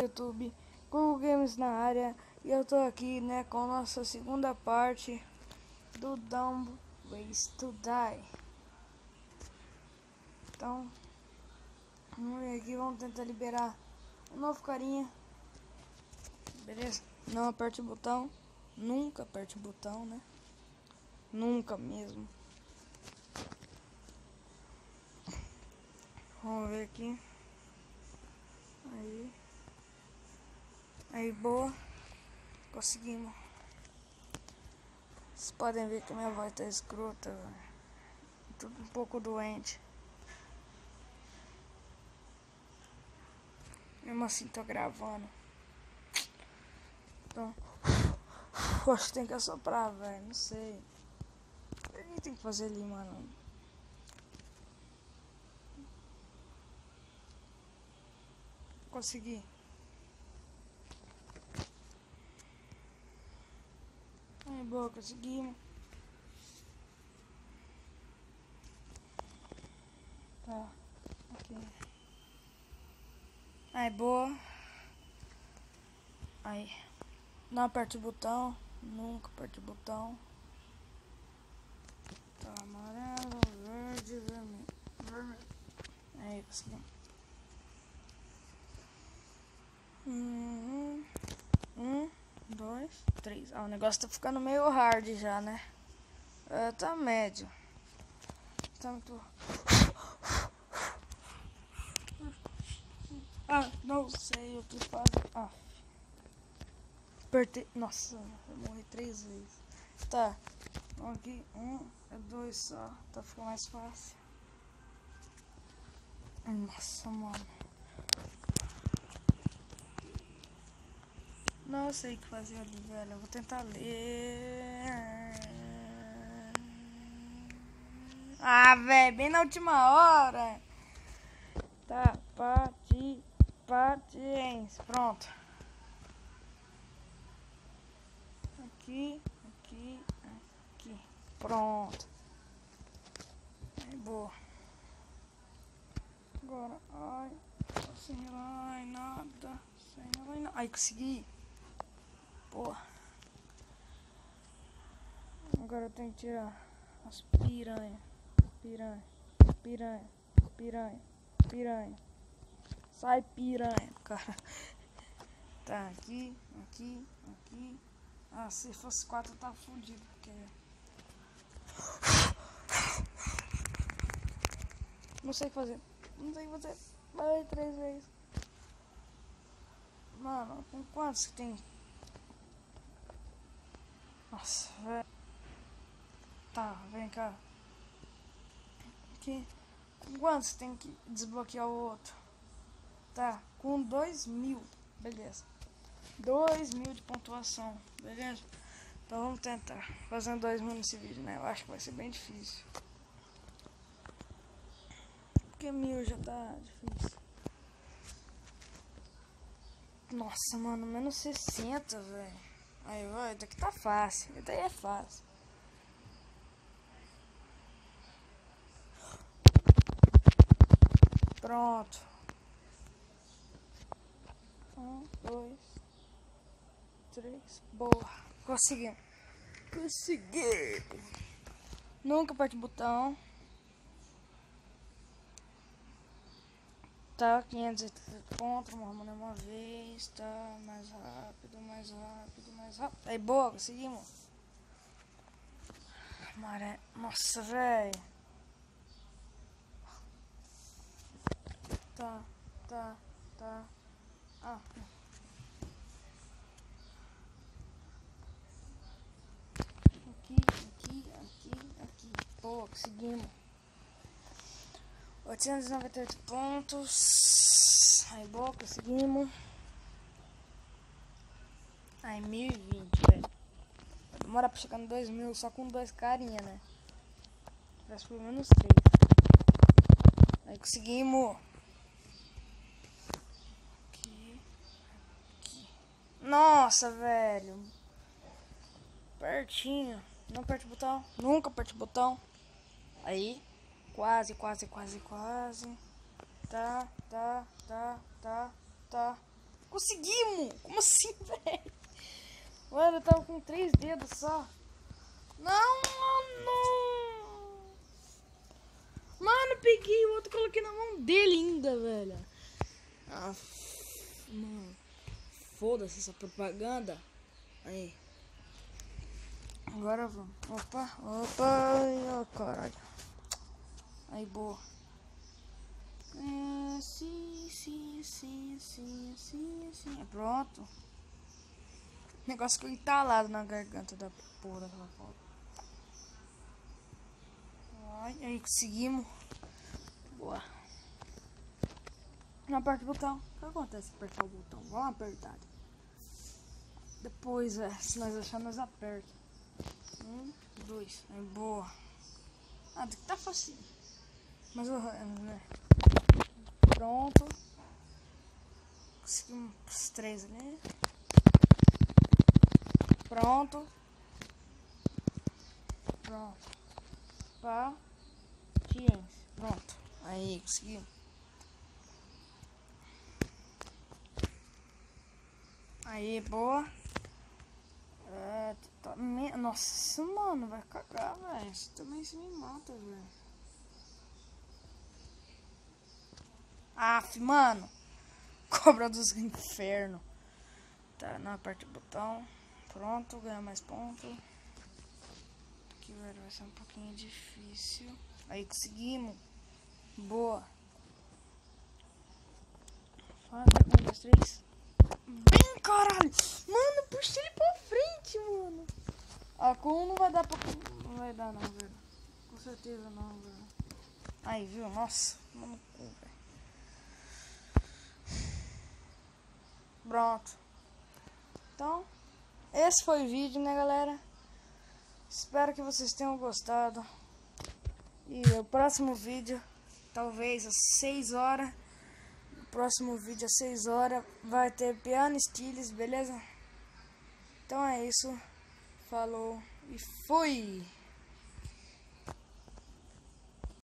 YouTube, Google Games na área, e eu tô aqui, né, com a nossa segunda parte do Dumb Ways to Die. Então, vamos ver aqui, vamos tentar liberar um novo carinha, beleza? Não aperte o botão, nunca aperte o botão, né? Nunca mesmo. Vamos ver aqui. Aí, boa. Conseguimos. Vocês podem ver que minha voz tá escrota, velho. Tudo um pouco doente. Mesmo assim tô gravando. Então, acho que tem que assoprar, velho. Não sei. O que tem que fazer ali, mano? Consegui. Aí, boa, conseguimos. Tá, aqui. Aí, boa. Aí, não aperte o botão. Nunca aperte o botão. Tá, amarelo, verde, vermelho. Vermelho. Aí, conseguimos. Dois, três. Ah, o negócio tá ficando meio hard já, né? Tá médio. Tanto. Ah, não sei o que fazer. Ah. Apertei. Nossa, eu morri 3 vezes. Tá. Então aqui, é 2 só. Tá ficando mais fácil. Nossa, mano. Não sei o que fazer ali, velho. Eu vou tentar ler. Ah, velho, bem na última hora. Tá, patiência. Pronto. Aqui. Pronto. Aí, boa. Agora, ai. Sem relai, nada. Sem relai, nada. Ai, consegui. Boa. Agora eu tenho que tirar as piranha. Piranha. Sai, piranha, cara. Tá, aqui. Ah, se fosse 4 tá fudido, porque... Não sei o que fazer. Vai 3 vezes. Mano, com quantos que tem? Nossa, velho. Tá, vem cá. Aqui. Com quantos tem que desbloquear o outro? Tá, com 2.000. Beleza. 2.000 de pontuação. Beleza? Então vamos tentar. Fazendo 2.000 nesse vídeo, né? Eu acho que vai ser bem difícil. Porque 1.000 já tá difícil. Nossa, mano, menos 60, velho. Aí, vai, daqui tá fácil. Daí é fácil. Pronto. 1, 2, 3. Boa. Consegui. Nunca aperte o botão. Tá, 580 pontos. Vamos uma vez. Tá, mais rápido. Aí, boa, conseguimos. Maré. Nossa, velho. Tá. Ah. Aqui. Boa, conseguimos. 898 pontos. Aí, boa, conseguimos. Aí, 1.020, velho. Vai demorar pra chegar no 2.000 só com 2 carinha, né? Tivesse pelo menos 3. Aí, conseguimos. Aqui. Nossa, velho. Pertinho. Não aperte o botão. Nunca aperte o botão. Aí. Quase. Tá. Conseguimos! Como assim, velho? Mano, eu tava com 3 dedos só. Não, mano! Mano, peguei o outro, coloquei na mão dele ainda, velho. Ah, mano. Foda-se essa propaganda. Aí. Agora vamos. Opa. Ai, ó, caralho. Aí, boa. Sim. Pronto. O negócio ficou entalado na garganta da porra daquela foto. Ai, aí conseguimos. Boa. Não aperta o botão. O que acontece se apertar o botão? Vamos apertar. Depois, se nós acharmos, nós aperta. 1, 2. Aí, boa. Ah, tem que tá facinho. Mas né? Pronto. Conseguimos os 3 ali. Pronto. Patiência. Pronto. Aí, conseguimos. Aí, boa. Nossa, mano, vai cagar, velho. Isso também se me mata, velho. Aff, mano. Cobra dos infernos. Tá, não aperta o botão. Pronto, ganha mais ponto. Aqui, velho, vai ser um pouquinho difícil. Aí, conseguimos. Boa. 1, 2, 3. Bem, caralho. Mano, puxa ele pra frente, mano. Ah, com 1 não vai dar pra... Não vai dar não, velho. Com certeza não, velho. Aí, viu? Nossa. Mano, velho. Pronto. Então, esse foi o vídeo, né, galera? Espero que vocês tenham gostado. E o próximo vídeo, talvez às 6 horas. O próximo vídeo às 6 horas vai ter Piano Styles, beleza? Então é isso. Falou e fui!